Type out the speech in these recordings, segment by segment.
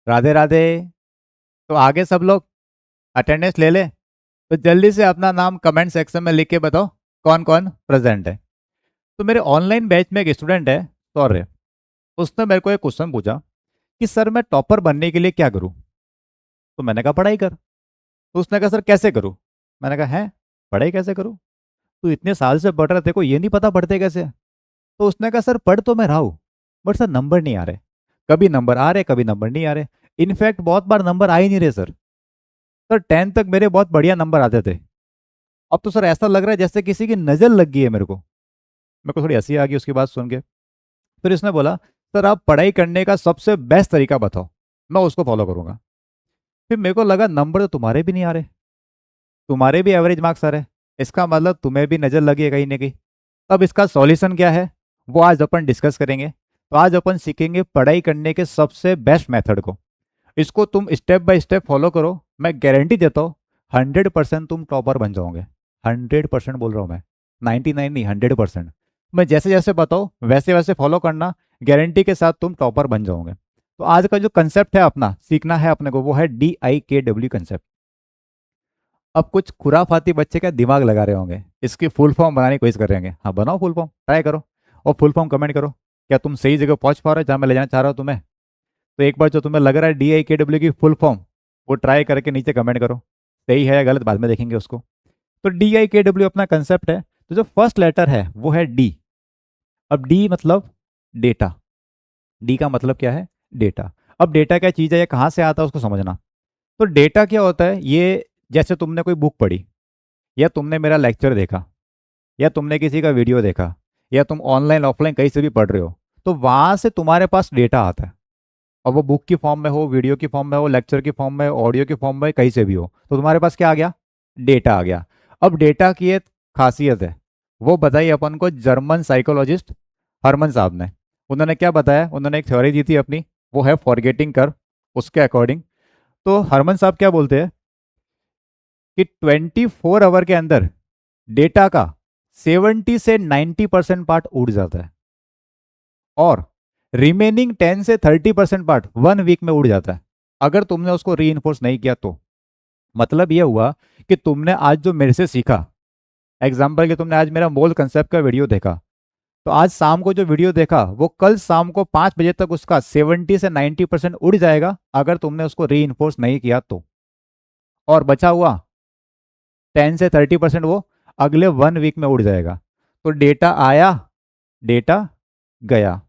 राधे राधे। तो आगे सब लोग अटेंडेंस ले ले। तो जल्दी से अपना नाम कमेंट सेक्शन में लिख के बताओ कौन कौन प्रेजेंट है। तो मेरे ऑनलाइन बैच में एक स्टूडेंट है, सौर्य। उसने मेरे को एक क्वेश्चन पूछा कि सर मैं टॉपर बनने के लिए क्या करूं। तो मैंने कहा पढ़ाई कर। तो उसने कहा सर कैसे करूं। मैंने कहा है, पढ़ाई कैसे करूं, तू इतने साल से पढ़ रहा, तेरे को ये नहीं पता पढ़ते कैसे हैं? तो उसने कहा सर पढ़ तो मैं रहा हूँ, बट सर नंबर नहीं आ रहे। कभी नंबर आ रहे, कभी नंबर नहीं आ रहे। इनफैक्ट बहुत बार नंबर आ ही नहीं रहे सर। सर 10 तक मेरे बहुत बढ़िया नंबर आते थे। अब तो सर ऐसा लग रहा है जैसे किसी की नज़र लग गई है मेरे को थोड़ी हंसी आ गई उसकी बात सुन के। फिर इसने बोला सर आप पढ़ाई करने का सबसे बेस्ट तरीका बताओ, मैं उसको फॉलो करूंगा। फिर मेरे को लगा नंबर तो तुम्हारे भी नहीं आ रहे, तुम्हारे भी एवरेज मार्क्स आ रहे, इसका मतलब तुम्हें भी नज़र लगी है कहीं ना कहीं। अब इसका सॉल्यूशन क्या है, वो आज अपन डिस्कस करेंगे। तो आज अपन सीखेंगे पढ़ाई करने के सबसे बेस्ट मेथड को। इसको तुम स्टेप बाय स्टेप फॉलो करो, मैं गारंटी देता हूँ 100% तुम टॉपर बन जाओगे। 100% बोल रहा हूँ मैं, 99 नहीं, 100%। मैं जैसे जैसे बताऊँ वैसे वैसे फॉलो करना, गारंटी के साथ तुम टॉपर बन जाओगे। तो आज का जो कंसेप्ट है अपना सीखना है अपने को, वो है DIKW कंसेप्ट। अब कुछ खुराफाती बच्चे का दिमाग लगा रहे होंगे, इसकी फुल फॉर्म बनाने की कोशिश कर रहे होंगे। हाँ बनाओ, फुल फॉर्म ट्राई करो और फुल फॉर्म कमेंट करो। क्या तुम सही जगह पहुंच पा रहे हो जहाँ मैं ले जाना चाह रहा हूँ तुम्हें? तो एक बार जो तुम्हें लग रहा है DIKW की फुल फॉर्म, वो ट्राई करके नीचे कमेंट करो। सही है या गलत बाद में देखेंगे उसको। तो DIKW अपना कंसेप्ट है। तो जो फर्स्ट लेटर है वो है डी। अब डी मतलब डेटा। डी का मतलब क्या है? डेटा। अब डेटा क्या चीज़ है, ये कहाँ से आता है उसको समझना। तो डेटा क्या होता है, ये जैसे तुमने कोई बुक पढ़ी, या तुमने मेरा लेक्चर देखा, या तुमने किसी का वीडियो देखा, या तुम ऑनलाइन ऑफलाइन कहीं से भी पढ़ रहे हो, तो वहाँ से तुम्हारे पास डेटा आता है। और वो बुक की फॉर्म में हो, वीडियो की फॉर्म में हो, लेक्चर की फॉर्म में, ऑडियो की फॉर्म में, कहीं से भी हो, तो तुम्हारे पास क्या आ गया? डेटा आ गया। अब डेटा की एक खासियत है, वो बताई अपन को जर्मन साइकोलॉजिस्ट हरमन साहब ने। उन्होंने क्या बताया, उन्होंने एक थ्योरी दी थी अपनी, वो है फॉरगेटिंग कर्व। उसके अकॉर्डिंग तो हरमन साहब क्या बोलते हैं कि 24 आवर के अंदर डेटा का 70 से 90% पार्ट उड़ जाता है, और रिमेनिंग 10 से 30% पार्ट 1 वीक में उड़ जाता है, अगर तुमने उसको री नहीं किया तो। मतलब यह हुआ कि तुमने आज जो मेरे से सीखा, एग्जाम्पल कि तुमने आज मेरा मोल कंसेप्ट का वीडियो देखा, तो आज शाम को जो वीडियो देखा वो कल शाम को 5 बजे तक उसका 70 से 90% उड़ जाएगा, अगर तुमने उसको री नहीं किया तो। और बचा हुआ 10 से 30% वो अगले 1 वीक में उड़ जाएगा। तो डेटा आया, डेटा गया।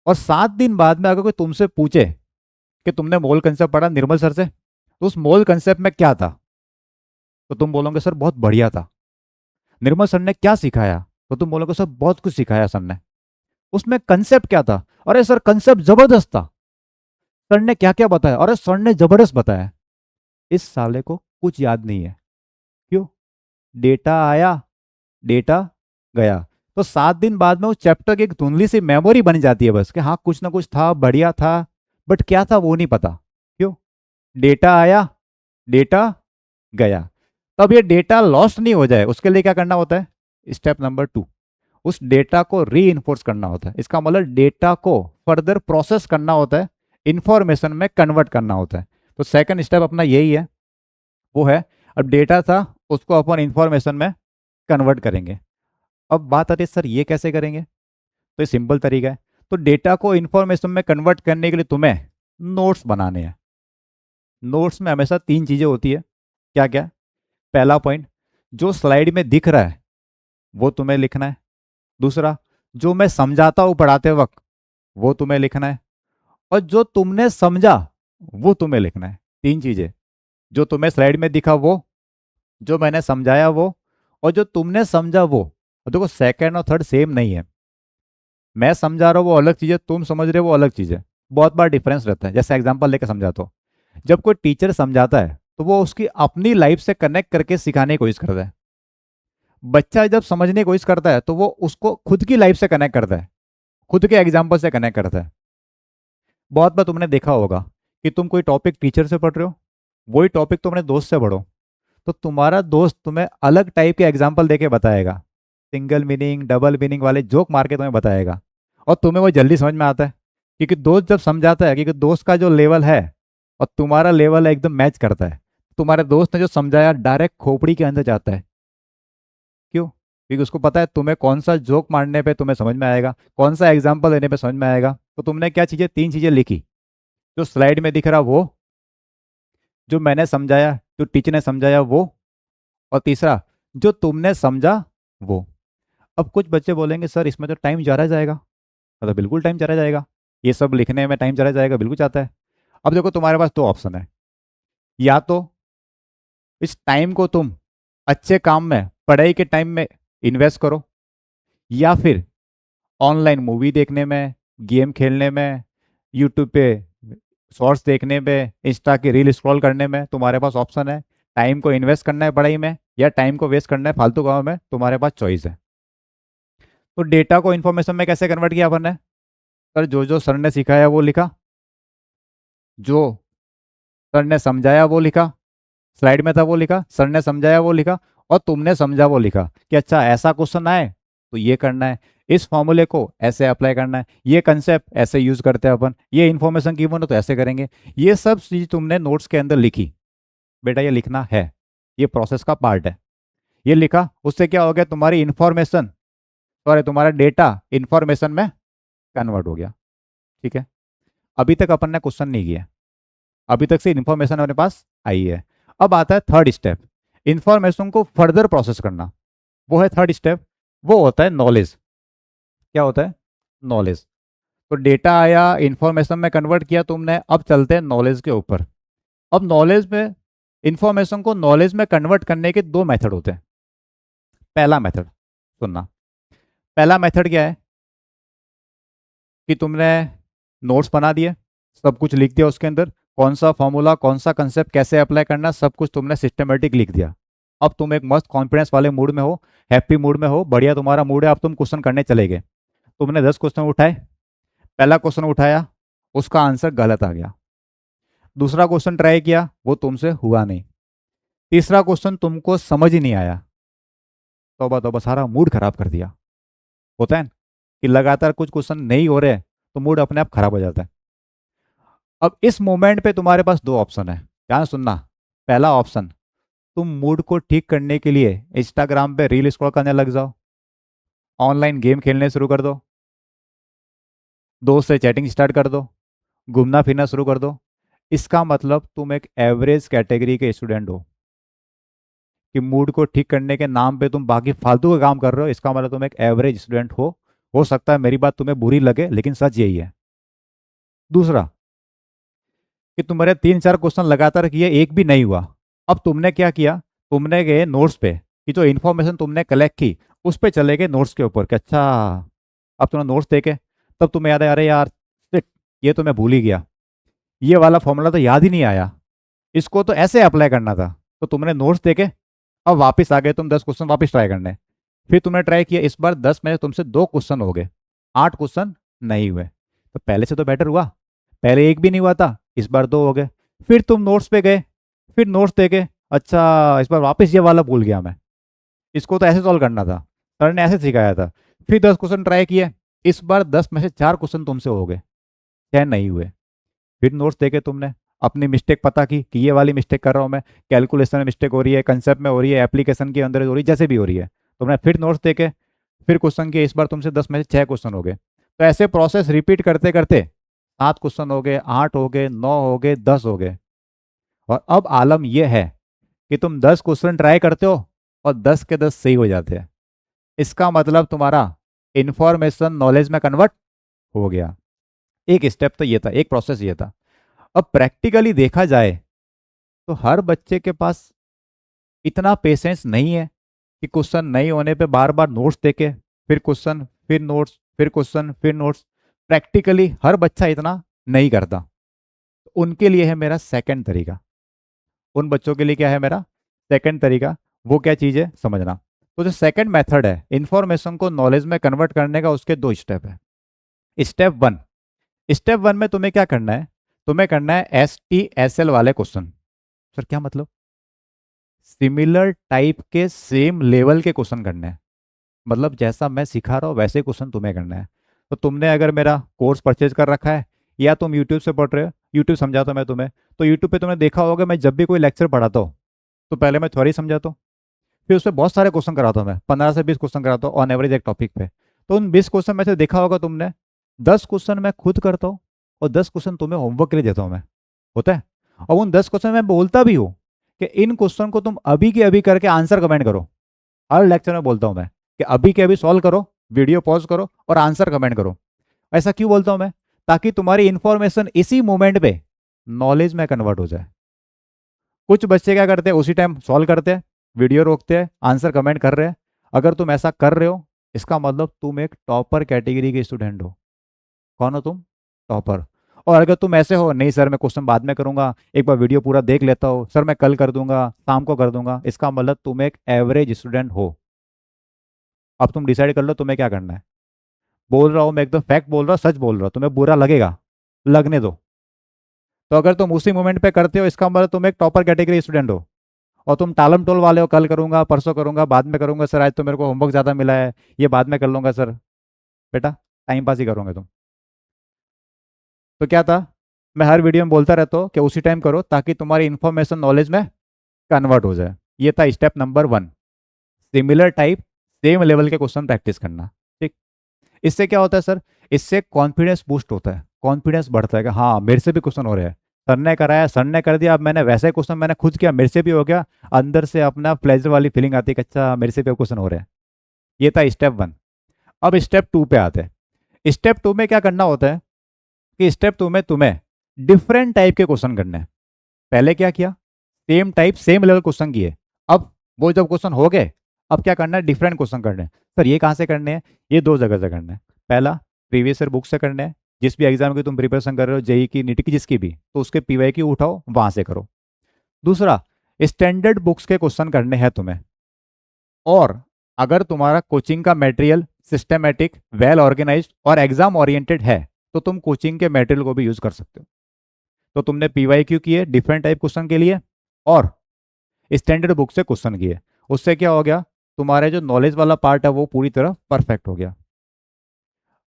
और 7 दिन बाद में अगर कोई तुमसे पूछे कि तुमने मोल कंसेप्ट पढ़ा निर्मल सर से, तो उस मोल कंसेप्ट में क्या था, तो तुम बोलोगे सर बहुत बढ़िया था। निर्मल सर ने क्या सिखाया, तो तुम बोलोगे सर बहुत कुछ सिखाया सर ने। उसमें कंसेप्ट क्या था? अरे सर कंसेप्ट जबरदस्त था। सर ने क्या क्या बताया? अरे सर ने जबरदस्त बताया। इस साले को कुछ याद नहीं है। क्यों? डेटा आया, डेटा गया। तो 7 दिन बाद में उस चैप्टर की एक धुंधली सी मेमोरी बन जाती है बस, कि हाँ कुछ ना कुछ था, बढ़िया था, बट क्या था वो नहीं पता। क्यों? डेटा आया, डेटा गया। तब ये डेटा लॉस्ट नहीं हो जाए उसके लिए क्या करना होता है? स्टेप नंबर 2, उस डेटा को री करना होता है। इसका मतलब डेटा को फर्दर प्रोसेस करना होता है, इंफॉर्मेशन में कन्वर्ट करना होता है। तो सेकंड स्टेप अपना यही है, वो है अब डेटा था उसको अपन इंफॉर्मेशन में कन्वर्ट करेंगे। अब बात आती है सर ये कैसे करेंगे? तो ये सिंपल तरीका है। तो डेटा को इंफॉर्मेशन में कन्वर्ट करने के लिए तुम्हें नोट्स बनाने हैं। नोट्स में हमेशा 3 चीज़ें होती है। क्या क्या? पहला पॉइंट, जो स्लाइड में दिख रहा है वो तुम्हें लिखना है। दूसरा, जो मैं समझाता हूँ पढ़ाते वक्त वो तुम्हें लिखना है। और जो तुमने समझा वो तुम्हें लिखना है। 3 चीज़ें, जो तुम्हें स्लाइड में दिखा वो, जो मैंने समझाया वो, और जो तुमने समझा वो। और देखो सेकंड और थर्ड सेम नहीं है। मैं समझा रहा हूँ वो अलग चीज़ है, तुम समझ रहे हो वो अलग चीज़ है। बहुत बार डिफरेंस रहता है। जैसे एग्जांपल लेकर समझाता हूँ, जब कोई टीचर समझाता है तो वो उसकी अपनी लाइफ से कनेक्ट करके सिखाने की कोशिश करता है। बच्चा जब समझने की कोशिश करता है तो वो उसको खुद की लाइफ से कनेक्ट करता है, खुद के एग्जाम्पल से कनेक्ट करता है। बहुत बार तुमने देखा होगा कि तुम कोई टॉपिक टीचर से पढ़ रहे हो, वही टॉपिक तुम अपने दोस्त से पढ़ो, तो तुम्हारा दोस्त तुम्हें अलग टाइप के एग्जाम्पल देके बताएगा, सिंगल मीनिंग डबल मीनिंग वाले जोक मार के तुम्हें बताएगा, और तुम्हें वो जल्दी समझ में आता है। क्योंकि दोस्त जब समझाता है, क्योंकि दोस्त का जो लेवल है और तुम्हारा लेवल है एकदम मैच करता है, तुम्हारे दोस्त ने जो समझाया डायरेक्ट खोपड़ी के अंदर जाता है। क्यों? क्योंकि उसको पता है तुम्हें कौन सा जोक मारने पे तुम्हें समझ में आएगा, कौन सा एग्जाम्पल देने पे समझ में आएगा। तो तुमने क्या चीज़ें, तीन चीज़ें लिखी, जो स्लाइड में दिख रहा वो, जो मैंने समझाया, जो टीचर ने समझाया वो, और तीसरा जो तुमने समझा वो। अब कुछ बच्चे बोलेंगे सर इसमें तो टाइम ज़्यादा जाएगा। मतलब बिल्कुल टाइम चला जाएगा, ये सब लिखने में टाइम चला जाएगा, बिल्कुल चाहता है। अब देखो तुम्हारे पास दो ऑप्शन है, या तो इस टाइम को तुम अच्छे काम में, पढ़ाई के टाइम में इन्वेस्ट करो, या फिर ऑनलाइन मूवी देखने में, गेम खेलने में, यूट्यूब पे शॉर्ट्स देखने में, इंस्टा की रील स्क्रॉल करने में। तुम्हारे पास ऑप्शन है, टाइम को इन्वेस्ट करना है पढ़ाई में या टाइम को वेस्ट करना है फालतू कामों में, तुम्हारे पास चॉइस है। तो डेटा को इन्फॉर्मेशन में कैसे कन्वर्ट किया अपन ने? सर जो जो सर ने सिखाया वो लिखा, जो सर ने समझाया वो लिखा, स्लाइड में था वो लिखा, सर ने समझाया वो लिखा, और तुमने समझा वो लिखा कि अच्छा ऐसा क्वेश्चन आए तो ये करना है, इस फॉर्मूले को ऐसे अप्लाई करना है, ये कंसेप्ट ऐसे यूज करते हैं अपन, ये इन्फॉर्मेशन गिवन हो तो ऐसे करेंगे। ये सब चीज तुमने नोट्स के अंदर लिखी। बेटा ये लिखना है, ये प्रोसेस का पार्ट है। ये लिखा, उससे क्या हो गया, तुम्हारी इन्फॉर्मेशन, सॉरी तुम्हारा डेटा इन्फॉर्मेशन में कन्वर्ट हो गया। ठीक है, अभी तक अपन ने क्वेश्चन नहीं किया, अभी तक से इन्फॉर्मेशन अपने पास आई है। अब आता है थर्ड स्टेप, इंफॉर्मेशन को फर्दर प्रोसेस करना, वो है थर्ड स्टेप, वो होता है नॉलेज। क्या होता है? नॉलेज। तो डेटा आया, इंफॉर्मेशन में कन्वर्ट किया तुमने, अब चलते हैं नॉलेज के ऊपर। अब नॉलेज में, इंफॉर्मेशन को नॉलेज में कन्वर्ट करने के दो मेथड होते हैं। पहला मेथड सुनना, पहला मेथड क्या है कि तुमने नोट्स बना दिए, सब कुछ लिख दिया उसके अंदर, कौन सा फॉर्मूला, कौन सा कंसेप्ट कैसे अप्लाई करना, सब कुछ तुमने सिस्टमेटिक लिख दिया। अब तुम एक मस्त कॉन्फिडेंस वाले मूड में हो, हैप्पी मूड में हो, बढ़िया तुम्हारा मूड है, अब तुम क्वेश्चन करने चले गए। तुमने 10 क्वेश्चन उठाए, पहला क्वेश्चन उठाया, उसका आंसर गलत आ गया। दूसरा क्वेश्चन ट्राई किया, वो तुमसे हुआ नहीं। तीसरा क्वेश्चन तुमको समझ ही नहीं आया, तौबा तौबा, सारा मूड खराब कर दिया। होता है ना कि लगातार कुछ क्वेश्चन नहीं हो रहे तो मूड अपने आप खराब हो जाता है। अब इस मोमेंट पे तुम्हारे पास दो ऑप्शन है, ध्यान सुनना। पहला ऑप्शन, तुम मूड को ठीक करने के लिए इंस्टाग्राम पे रील स्क्रॉल करने लग जाओ, ऑनलाइन गेम खेलने शुरू कर दो, दोस्त से चैटिंग स्टार्ट कर दो, घूमना फिरना शुरू कर दो। इसका मतलब तुम एक एवरेज कैटेगरी के स्टूडेंट हो, कि मूड को ठीक करने के नाम पे तुम बाकी फालतू का काम कर रहे हो, इसका मतलब तुम एक एवरेज स्टूडेंट हो। हो सकता है मेरी बात तुम्हें बुरी लगे, लेकिन सच यही है। दूसरा, कि तुम्हारे 3-4 क्वेश्चन लगातार किए, एक भी नहीं हुआ। अब तुमने क्या किया, तुमने गए नोट्स पे, कि जो इन्फॉर्मेशन तुमने कलेक्ट की उस पे चले गए नोट्स के ऊपर कि अच्छा, अब तुमने नोट्स देखे, तब तुम्हें याद है अरे यार shit, ये तो मैं भूल ही गया, ये वाला फॉर्मूला तो याद ही नहीं आया, इसको तो ऐसे अप्लाई करना था। तो तुमने नोट्स देखे, अब वापस आ गए तुम 10 क्वेश्चन वापस ट्राई करने। फिर तुमने ट्राई किया, इस बार 10 में तुमसे 2 क्वेश्चन हो गए, 8 क्वेश्चन नहीं हुए। तो पहले से तो बेटर हुआ, पहले एक भी नहीं हुआ था, इस बार 2 हो गए। फिर तुम नोट्स पे गए, फिर नोट्स देखे, अच्छा इस बार वापस ये वाला भूल गया मैं, इसको तो ऐसे सॉल्व करना था, सर ने ऐसे सिखाया था। फिर 10 क्वेश्चन ट्राई किए, इस बार 10 में से 4 क्वेश्चन तुमसे हो गए, 6 नहीं हुए। फिर नोट्स देखे तुमने, अपनी मिस्टेक पता की कि ये वाली मिस्टेक कर रहा हूँ मैं, कैलकुलेशन में मिस्टेक हो रही है, कंसेप्ट में हो रही है, एप्लीकेशन के अंदर हो रही है, जैसे भी हो रही है। तुमने फिर नोट्स देखे, फिर क्वेश्चन किए, इस बार तुमसे 10 में से 6 क्वेश्चन हो गए। तो ऐसे प्रोसेस रिपीट करते करते 7 क्वेश्चन हो गए, 8 हो गए, 9 हो गए, 10 हो गए। और अब आलम यह है कि तुम 10 क्वेश्चन ट्राई करते हो और 10 के 10 सही हो जाते हैं। इसका मतलब तुम्हारा इंफॉर्मेशन नॉलेज में कन्वर्ट हो गया। एक स्टेप तो ये था, एक प्रोसेस ये था। अब प्रैक्टिकली देखा जाए तो हर बच्चे के पास इतना पेशेंस नहीं है कि क्वेश्चन नहीं होने पे बार बार नोट्स देके, फिर क्वेश्चन, फिर नोट्स, फिर क्वेश्चन, फिर नोट्स। प्रैक्टिकली हर बच्चा इतना नहीं करता। उनके लिए है मेरा सेकंड तरीका, उन बच्चों के लिए क्या है मेरा सेकंड तरीका, वो क्या चीज़ है समझना। तो जो सेकंड मेथड है इंफॉर्मेशन को नॉलेज में कन्वर्ट करने का, उसके दो स्टेप है। स्टेप वन, स्टेप वन में तुम्हें क्या करना है, तुम्हें करना है STSL वाले क्वेश्चन। सर क्या मतलब? सिमिलर टाइप के सेम लेवल के क्वेश्चन करने हैं, मतलब जैसा मैं सिखा रहा हूँ वैसे क्वेश्चन तुम्हें करना है। तो तुमने अगर मेरा कोर्स परचेज कर रखा है या तुम यूट्यूब से पढ़ रहे हो, यूट्यूब समझाता हूँ मैं तुम्हें, तो यूट्यूब पे तुमने देखा होगा मैं जब भी कोई लेक्चर पढ़ाता हूँ तो पहले मैं थ्योरी समझाता हूँ, फिर उसमें बहुत सारे क्वेश्चन कराता हूँ, मैं 15 से 20 क्वेश्चन कराता हूँ ऑन एवरेज एक टॉपिक पे। तो उन 20 क्वेश्चन में से देखा होगा तुमने 10 क्वेश्चन मैं खुद करता हूँ और 10 क्वेश्चन तुम्हें होमवर्क के लिए देता हूँ मैं, होता है। और उन 10 क्वेश्चन में बोलता भी हूँ कि इन क्वेश्चन को तुम अभी के अभी करके आंसर कमेंट करो। हर लेक्चर में बोलता हूँ मैं कि अभी के अभी सॉल्व करो, वीडियो पॉज करो और आंसर कमेंट करो। ऐसा क्यों बोलता हूँ मैं? ताकि तुम्हारी इंफॉर्मेशन इसी मोमेंट पे नॉलेज में कन्वर्ट हो जाए। कुछ बच्चे क्या करते हैं, उसी टाइम सॉल्व करते हैं, वीडियो रोकते हैं, आंसर कमेंट कर रहे हैं। अगर तुम ऐसा कर रहे हो इसका मतलब तुम एक टॉपर कैटेगरी के स्टूडेंट हो। कौन हो तुम? टॉपर। और अगर तुम ऐसे हो, नहीं सर मैं क्वेश्चन बाद में करूंगा, एक बार वीडियो पूरा देख लेता हूँ, सर मैं कल कर दूंगा, शाम को कर दूंगा, इसका मतलब तुम एक एवरेज स्टूडेंट हो। अब तुम डिसाइड कर लो तुम्हें क्या करना है। बोल रहा हूँ मैं, एकदम फैक्ट बोल रहा हूँ, सच बोल रहा हूँ, तुम्हें बुरा लगेगा, लगने दो। तो अगर तुम उसी मोमेंट पे करते हो इसका मतलब तुम एक टॉपर कैटेगरी स्टूडेंट हो। और तुम टालम टोल वाले हो, कल करूंगा, परसों करूंगा, बाद में करूंगा, सर आज तो मेरे को होमवर्क ज़्यादा मिला है, ये बाद में कर लूंगा सर। बेटा टाइम पास ही करोगे तुम। तो क्या था, मैं हर वीडियो में बोलता रहता हूँ कि उसी टाइम करो ताकि तुम्हारी इन्फॉर्मेशन नॉलेज में कन्वर्ट हो जाए। ये था step number 1, similar type same level के क्वेश्चन प्रैक्टिस करना। ठीक। इससे क्या होता है सर, इससे कॉन्फिडेंस बूस्ट होता है, कॉन्फिडेंस बढ़ता है कि हाँ मेरे से भी क्वेश्चन हो रहे हैं, सर ने कराया, सर ने कर दिया, अब मैंने वैसा ही क्वेश्चन मैंने खुद किया, मेरे से भी हो गया। अंदर से अपना प्लेजर वाली फीलिंग आती है कि अच्छा मेरे से भी क्वेश्चन हो रहे हैं। ये था स्टेप 1। अब स्टेप 2 पे आते हैं। स्टेप 2 में क्या करना होता है कि स्टेप 2 में तुम्हें डिफरेंट टाइप के क्वेश्चन करने हैं। पहले क्या किया, same type same level question किए। अब वो जब क्वेश्चन हो गए, अब क्या करना है, डिफरेंट क्वेश्चन करने हैं। सर ये कहाँ से करने हैं? ये 2 जगह से करने हैं। पहला, प्रीवियस ईयर बुक से करने हैं, जिस भी एग्जाम की तुम प्रिपरेशन कर रहे हो, जेई की, नीट की, जिसकी भी, तो उसके पीवाई की उठाओ वहां से करो। दूसरा, स्टैंडर्ड बुक्स के क्वेश्चन करने हैं तुम्हें। और अगर तुम्हारा कोचिंग का मटेरियल सिस्टमेटिक, वेल ऑर्गेनाइज्ड और एग्जाम ओरिएंटेड है तो तुम कोचिंग के मटेरियल को भी यूज कर सकते हो। तो तुमने पीवाई क्यू किए डिफरेंट टाइप क्वेश्चन के लिए और स्टैंडर्ड बुक से क्वेश्चन किए। उससे क्या हो गया, तुम्हारे जो नॉलेज वाला पार्ट है वो पूरी तरह परफेक्ट हो गया।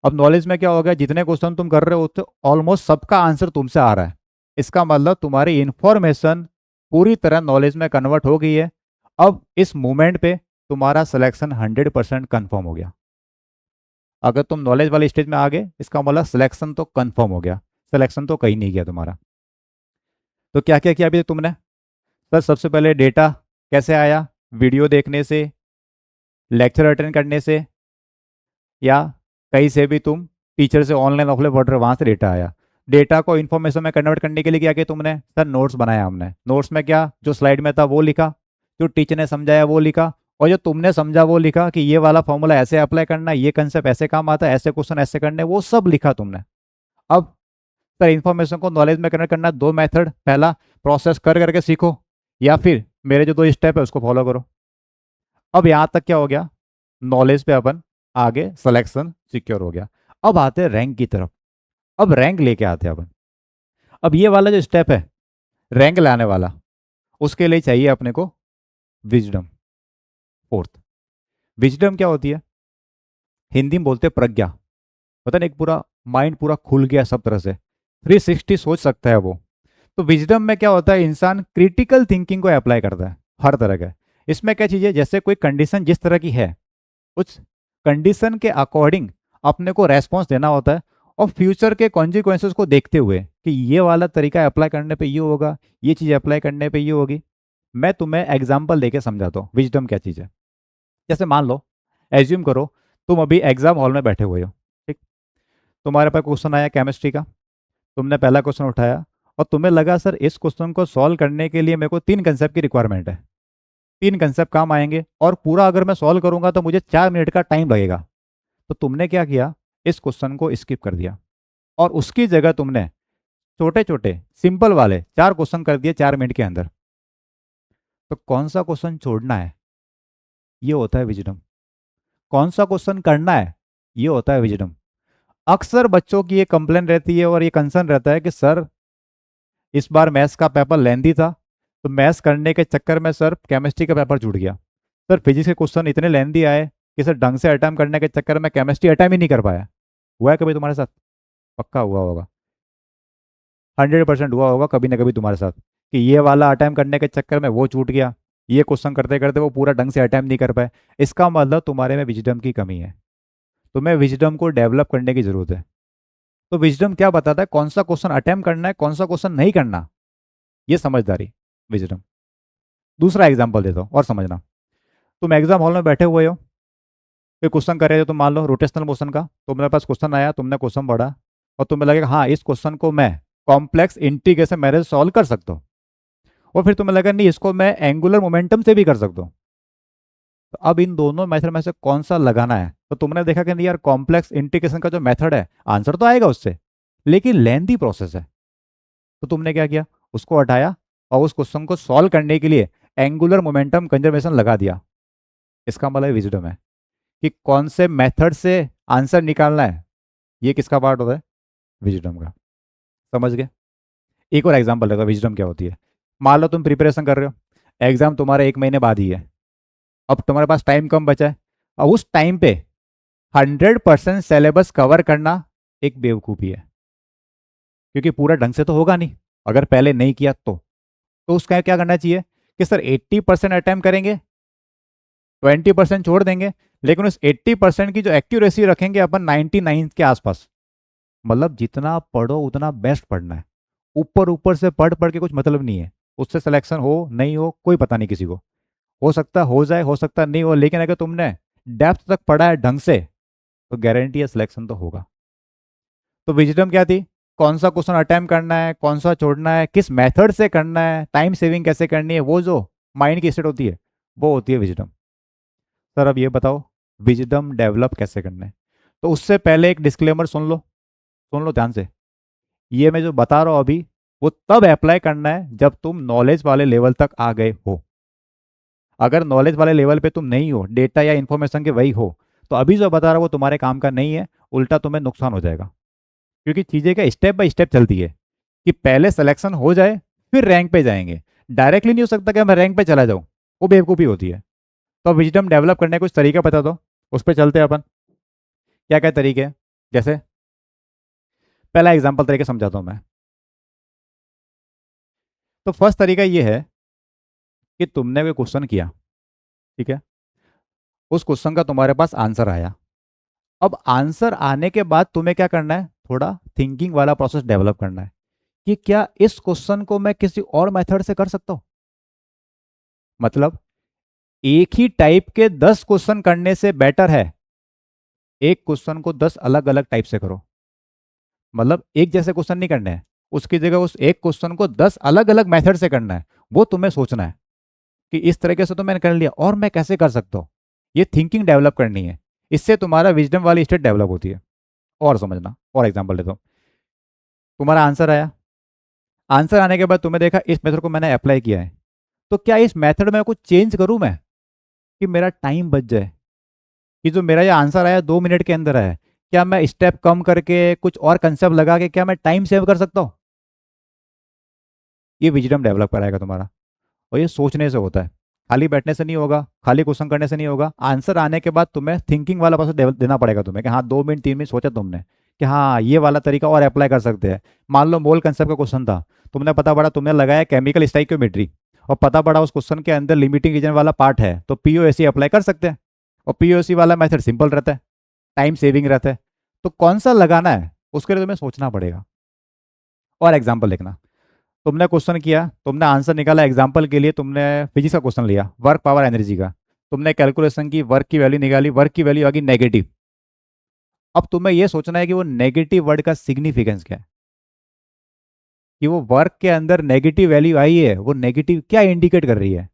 अब नॉलेज में क्या हो गया, जितने क्वेश्चन तुम कर रहे हो तो ऑलमोस्ट सबका आंसर तुमसे आ रहा है। इसका मतलब तुम्हारी इंफॉर्मेशन पूरी तरह नॉलेज में कन्वर्ट हो गई है। अब इस मोमेंट पे तुम्हारा सिलेक्शन 100% कन्फर्म हो गया। अगर तुम नॉलेज वाले स्टेज में आ गए इसका मतलब सिलेक्शन तो कन्फर्म हो गया, सिलेक्शन तो कहीं नहीं गया तुम्हारा। तो क्या क्या किया अभी तुमने? सर सबसे पहले डेटा कैसे आया, वीडियो देखने से, लेक्चर अटेंड करने से, या कहीं से भी तुम टीचर से ऑनलाइन ऑफलाइन पढ़ रहे हो वहाँ से डेटा आया। डेटा को इन्फॉर्मेशन में कन्वर्ट करने के लिए क्या किया तुमने? सर नोट्स बनाया हमने। नोट्स में क्या, जो स्लाइड में था वो लिखा, जो टीचर ने समझाया वो लिखा, और जो तुमने समझा वो लिखा कि ये वाला फॉर्मूला ऐसे अप्लाई करना है, ये कंसेप्ट ऐसे काम आता है, ऐसे क्वेश्चन ऐसे करने, वो सब लिखा तुमने। अब सर इन्फॉर्मेशन को नॉलेज में कन्वर्ट करना 2 मेथड, पहला प्रोसेस कर करके सीखो, या फिर मेरे जो 2 स्टेप है उसको फॉलो करो। अब यहाँ तक क्या हो गया, नॉलेज पे अपन आगे, सिलेक्शन सिक्योर हो गया। अब आते हैं रैंक की तरफ। अब रैंक लेके आते हैं अपन। अब ये वाला जो स्टेप है रैंक लाने वाला, उसके लिए चाहिए अपने को विजडम। फोर्थ, विजडम क्या होती है? हिंदी में बोलते हैं प्रज्ञा। पता नहीं, एक पूरा माइंड पूरा खुल गया सब तरह से, 360 सोच सकता है वो। तो विजडम में क्या होता है, इंसान क्रिटिकल थिंकिंग को अप्लाई करता है हर तरह का। इसमें क्या चीज़ है, जैसे कोई कंडीशन जिस तरह की है उस कंडीशन के अकॉर्डिंग अपने को रेस्पॉन्स देना होता है, और फ्यूचर के कॉन्सिक्वेंसेस को देखते हुए कि ये वाला तरीका अप्लाई करने पे ये होगा, ये चीज़ अप्लाई करने पे ये होगी। मैं तुम्हें एग्जांपल देके समझाता हूँ विजडम क्या चीज़ है। जैसे मान लो, एज्यूम करो तुम अभी एग्जाम हॉल में बैठे हुए हो, ठीक। तुम्हारे पास क्वेश्चन आया केमिस्ट्री का, तुमने पहला क्वेश्चन उठाया और तुम्हें लगा सर इस क्वेश्चन को सॉल्व करने के लिए मेरे को 3 कंसेप्ट की रिक्वायरमेंट है, 3 कंसेप्ट काम आएंगे और पूरा अगर मैं सॉल्व करूंगा तो मुझे 4 मिनट का टाइम लगेगा। तो तुमने क्या किया, इस क्वेश्चन को स्किप कर दिया और उसकी जगह तुमने छोटे छोटे सिंपल वाले 4 क्वेश्चन कर दिए 4 मिनट के अंदर। तो कौन सा क्वेश्चन छोड़ना है, ये होता है विजडम। कौन सा क्वेश्चन करना है, ये होता है विजडम। अक्सर बच्चों की ये कंप्लेन रहती है और ये कंसर्न रहता है कि सर इस बार मैथ्स का पेपर लेंदी था, तो मैथ्स करने के चक्कर में सर केमिस्ट्री का पेपर छूट गया। सर फिजिक्स के क्वेश्चन इतने लेंदी आए कि सर ढंग से अटेम्प्ट करने के चक्कर में केमिस्ट्री अटेम्प्ट ही नहीं कर पाया। हुआ है कभी तुम्हारे साथ? पक्का हुआ होगा, 100% हुआ होगा कभी ना कभी तुम्हारे साथ, कि ये वाला अटेम्प्ट करने के चक्कर में वो छूट गया, ये क्वेश्चन करते करते वो पूरा ढंग से अटेम्प्ट नहीं कर पाए। इसका मतलब तुम्हारे में विजडम की कमी है, तुम्हें विजडम को डेवलप करने की जरूरत है। तो विजडम क्या बताता है, कौन सा क्वेश्चन अटेम्प्ट करना है, कौन सा क्वेश्चन नहीं करना, ये समझदारी, विजडम। दूसरा एग्जाम्पल देता हूँ और समझना। तुम एग्जाम हॉल में बैठे हुए हो, कोई क्वेश्चन कर रहे हो, तुम मान लो रोटेशनल मोशन का, तो मेरे पास क्वेश्चन आया, तुमने क्वेश्चन पढ़ा, और तुम्हें लगेगा हाँ इस क्वेश्चन को मैं कॉम्प्लेक्स इंटीग्रेशन मेथड सॉल्व कर सकता हूँ, और फिर तुम्हें लगा नहीं इसको मैं एंगुलर मोमेंटम से भी कर सकता हूँ। तो अब इन दोनों मेथड में से कौन सा लगाना है, तो तुमने देखा कि नहीं यार, कॉम्प्लेक्स इंटीग्रेशन का जो मेथड है आंसर तो आएगा उससे, लेकिन लेंथी प्रोसेस है। तो तुमने क्या किया, उसको हटाया और उस क्वेश्चन को सॉल्व करने के लिए एंगुलर मोमेंटम कंजर्वेशन लगा दिया। इसका मतलब विजडम है कि कौन से मेथड से आंसर निकालना है, ये किसका पार्ट होता है, विजडम का। समझ गए? एक और एग्जांपल लेता हूँ विजडम क्या होती है। मान लो तुम प्रिपरेशन कर रहे हो, एग्जाम तुम्हारे 1 महीने बाद ही है, अब तुम्हारे पास टाइम कम बचा है, और उस टाइम पे 100% सिलेबस कवर करना एक बेवकूफ़ी है, क्योंकि पूरा ढंग से तो होगा नहीं अगर पहले नहीं किया तो उसका क्या करना चाहिए कि सर 80% अटैम्प्ट करेंगे, 20% छोड़ देंगे, लेकिन उस 80% की जो एक्यूरेसी रखेंगे अपन 99 के आसपास। मतलब जितना पढ़ो उतना बेस्ट पढ़ना है, ऊपर ऊपर से पढ़ पढ़ के कुछ मतलब नहीं है, उससे सिलेक्शन हो नहीं हो कोई पता नहीं किसी को, हो सकता हो जाए हो सकता नहीं हो, लेकिन अगर तुमने डेप्थ तक पढ़ा है ढंग से तो गारंटी है सिलेक्शन तो होगा। तो विजडम क्या थी, कौन सा क्वेश्चन अटेम्प्ट करना है, कौन सा छोड़ना है, किस मेथड से करना है, टाइम सेविंग कैसे करनी है, वो जो माइंड की स्टेट होती है वो होती है विजडम। सर अब ये बताओ विजडम डेवलप कैसे करना है। तो उससे पहले एक डिस्क्लेमर सुन लो ध्यान से। ये मैं जो बता रहा हूँ अभी, वो तब अप्लाई करना है जब तुम नॉलेज वाले लेवल तक आ गए हो। अगर नॉलेज वाले लेवल पे तुम नहीं हो, डेटा या इन्फॉर्मेशन के वही हो, तो अभी जो बता रहा हूँ वो तुम्हारे काम का नहीं है, उल्टा तुम्हें नुकसान हो जाएगा। क्योंकि चीज़ें क्या स्टेप बाय स्टेप चलती है, कि पहले सिलेक्शन हो जाए फिर रैंक पे जाएंगे। डायरेक्टली नहीं हो सकता कि मैं रैंक पे चला जाऊँ, वो बेवकूफ़ी होती है। तो विजडम डेवलप करने के कुछ तरीका बता दो, उस पर चलते हैं अपन। क्या क्या तरीके हैं, जैसे पहला एग्जाम्पल तरीके समझाता हूँ मैं। तो फर्स्ट तरीका ये है कि तुमने कोई क्वेश्चन किया, ठीक है, उस क्वेश्चन का तुम्हारे पास आंसर आया। अब आंसर आने के बाद तुम्हें क्या करना है, थोड़ा थिंकिंग वाला प्रोसेस डेवलप करना है कि क्या इस क्वेश्चन को मैं किसी और मेथड से कर सकता हूँ। मतलब एक ही टाइप के 10 क्वेश्चन करने से बेटर है एक क्वेश्चन को 10 अलग अलग टाइप से करो। मतलब एक जैसे क्वेश्चन नहीं करने हैं, उसकी जगह उस एक क्वेश्चन को 10 अलग अलग मेथड से करना है। वो तुम्हें सोचना है कि इस तरीके से तो मैंने कर लिया और मैं कैसे कर सकता हूँ, ये थिंकिंग डेवलप करनी है। इससे तुम्हारा विजडम वाली स्टेट डेवलप होती है। और समझना, और एग्जाम्पल देता हूँ। तुम्हारा आंसर आया, आंसर आने के बाद तुम्हें देखा इस मेथड को मैंने अप्लाई किया है, तो क्या इस मेथड में कुछ चेंज करूँ मैं कि मेरा टाइम बच जाए, कि जो मेरा ये आंसर आया 2 मिनट के अंदर आया, क्या मैं स्टेप कम करके कुछ और कंसेप्ट लगा के क्या मैं टाइम सेव कर सकता हूँ। ये विजडम डेवलप कराएगा तुम्हारा, और ये सोचने से होता है, खाली बैठने से नहीं होगा, खाली क्वेश्चन करने से नहीं होगा। आंसर आने के बाद तुम्हें थिंकिंग वाला प्रोसेस देना पड़ेगा तुम्हें, कि हाँ 2 मिनट 3 मिनट सोचा तुमने कि हाँ ये वाला तरीका और अप्लाई कर सकते हैं। मान लो मोल कंसेप्ट का क्वेश्चन था, तुमने पता पड़ा, तुमने लगाया केमिकल स्टाइक्योमेट्री, और पता पड़ा उस क्वेश्चन के अंदर लिमिटिंग रीजन वाला पार्ट है, तो पीओएसी अप्लाई कर सकते हैं। और पीओएसी वाला मेथड सिंपल रहता है, टाइम सेविंग रहता है। तो कौन सा लगाना है उसके लिए तुम्हें सोचना पड़ेगा। और एग्जाम्पल लिखना, तुमने क्वेश्चन किया, तुमने आंसर निकाला, एग्जाम्पल के लिए तुमने फिजिक्स का क्वेश्चन लिया, वर्क पावर एनर्जी का, तुमने कैलकुलेशन की, वर्क की वैल्यू निकाली, वर्क की वैल्यू आ गई नेगेटिव। अब तुम्हें यह सोचना है कि वो नेगेटिव वर्ड का सिग्निफिकेंस क्या है, कि वो वर्क के अंदर नेगेटिव वैल्यू आई है, वो नेगेटिव क्या इंडिकेट कर रही है,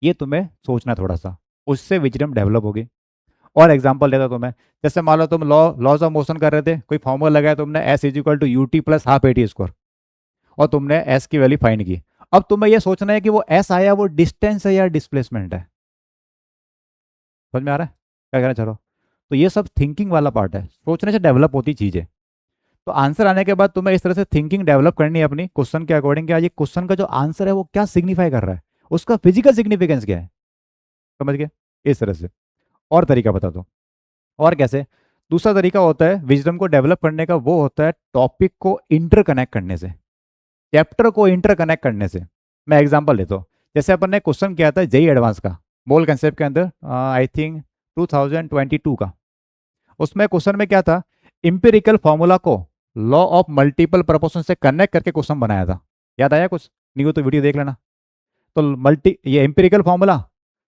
ये तुम्हें सोचना थोड़ा सा, उससे विजडम डेवलप होगी। और एग्जाम्पल देता तुम्हें, जैसे मान लो तुम लॉज ऑफ मोशन कर रहे थे, कोई फॉर्मूला लगाया तुमने, s is equal to u t plus half a t square, और तुमने एस की वैल्यू फाइंड की। अब तुम्हें यह सोचना है कि वो एस आया वो डिस्टेंस है या डिस्प्लेसमेंट है। समझ में आ रहा है क्या कहना चाह रहा हूँ? तो ये सब थिंकिंग वाला पार्ट है, सोचने से डेवलप होती चीज़ है। तो आंसर आने के बाद तुम्हें इस तरह से थिंकिंग डेवलप करनी है अपनी क्वेश्चन के अकॉर्डिंग, कि आज ये क्वेश्चन का जो आंसर है वो क्या सिग्निफाई कर रहा है, उसका फिजिकल सिग्निफिकेंस क्या है। समझ गए? इस तरह से। और तरीका बता दो, और कैसे। दूसरा तरीका होता है विजडम को डेवलप करने का, वो होता है टॉपिक को इंटरकनेक्ट करने से, चैप्टर को इंटरकनेक्ट करने से। मैं एग्जांपल लेता हूँ, जैसे अपन ने क्वेश्चन किया था जेई एडवांस का मोल कंसेप्ट के अंदर, आई थिंक 2022 का। उसमें क्वेश्चन में क्या था, इंपेरिकल फॉर्मूला को लॉ ऑफ मल्टीपल प्रपोर्शन से कनेक्ट करके क्वेश्चन बनाया था। याद आया कुछ? नहीं हो तो वीडियो देख लेना। तो मल्टी ये empirical formula,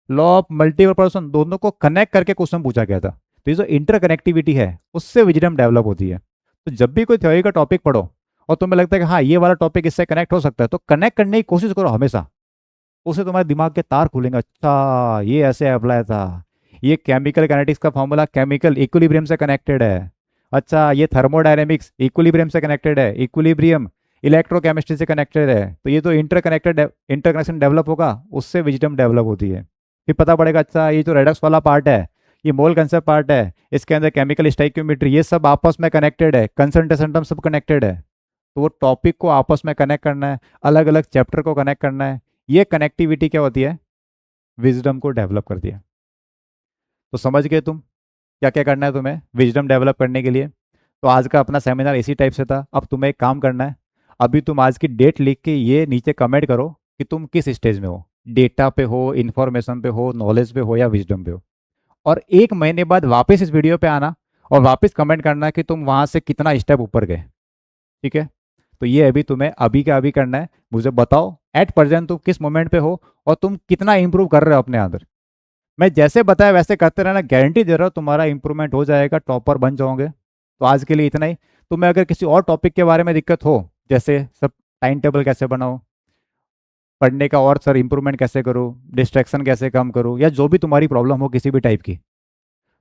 law of multiple proportion, दोनों को कनेक्ट करके क्वेश्चन पूछा गया था। तो ये जो इंटरकनेक्टिविटी है उससे विजडम डेवलप होती है। तो जब भी कोई थ्योरी का टॉपिक पढ़ो और तुम्हें लगता है कि हाँ ये वाला टॉपिक इससे कनेक्ट हो सकता है, तो कनेक्ट करने की कोशिश करो हमेशा। उससे तुम्हारे दिमाग के तार खुलेंगे, अच्छा ये ऐसे अप्लाई था, ये केमिकल काइनेटिक्स का फॉर्मूला केमिकल इक्विलिब्रियम से कनेक्टेड है, अच्छा ये थर्मोडायनेमिक्स इक्विलिब्रियम से कनेक्टेड है, इक्विलिब्रियम इलेक्ट्रोकेमिस्ट्री से कनेक्टेड है। तो ये तो इंटरकनेक्शन डेवलप होगा, उससे विजडम डेवलप होती है। फिर पता पड़ेगा अच्छा ये जो रेडक्स वाला पार्ट है, ये मोल कंसेप्ट पार्ट है, इसके अंदर केमिकल स्टाइक्योमेट्री, ये सब आपस में कनेक्टेड है, कंसंट्रेशन टर्म सब कनेक्टेड है। तो वो टॉपिक को आपस में कनेक्ट करना है, अलग अलग चैप्टर को कनेक्ट करना है, ये कनेक्टिविटी क्या होती है, विजडम को डेवलप करती है। तो समझ गए तुम क्या क्या करना है तुम्हें विजडम डेवलप करने के लिए? तो आज का अपना सेमिनार इसी टाइप से था। अब तुम्हें एक काम करना है, अभी तुम आज की डेट लिख के ये नीचे कमेंट करो कि तुम किस स्टेज में हो, डेटा पे हो, इन्फॉर्मेशन पे हो, नॉलेज पे हो या विजडम पे हो। और 1 महीने बाद वापस इस वीडियो पे आना और वापस कमेंट करना कि तुम वहाँ से कितना स्टेप ऊपर गए। ठीक है? तो ये अभी तुम्हें अभी का अभी करना है। मुझे बताओ एट प्रेजेंट तुम किस मोमेंट पे हो और तुम कितना इंप्रूव कर रहे हो अपने अंदर। मैं जैसे बताया वैसे करते रहना, गारंटी दे रहा हूँ तुम्हारा इंप्रूवमेंट हो जाएगा, टॉपर बन जाओगे। तो आज के लिए इतना ही। तुम्हें अगर किसी और टॉपिक के बारे में दिक्कत हो, जैसे सब टाइम टेबल कैसे बनाओ, पढ़ने का और सर इंप्रूवमेंट कैसे करो, डिस्ट्रैक्शन कैसे कम करो, या जो भी तुम्हारी प्रॉब्लम हो किसी भी टाइप की,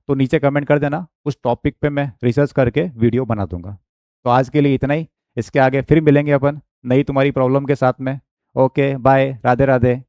तो नीचे कमेंट कर देना। उस टॉपिक पे मैं रिसर्च करके वीडियो बना दूंगा। तो आज के लिए इतना ही। इसके आगे फिर मिलेंगे अपन नई तुम्हारी प्रॉब्लम के साथ में। Okay bye, Radhe Radhe.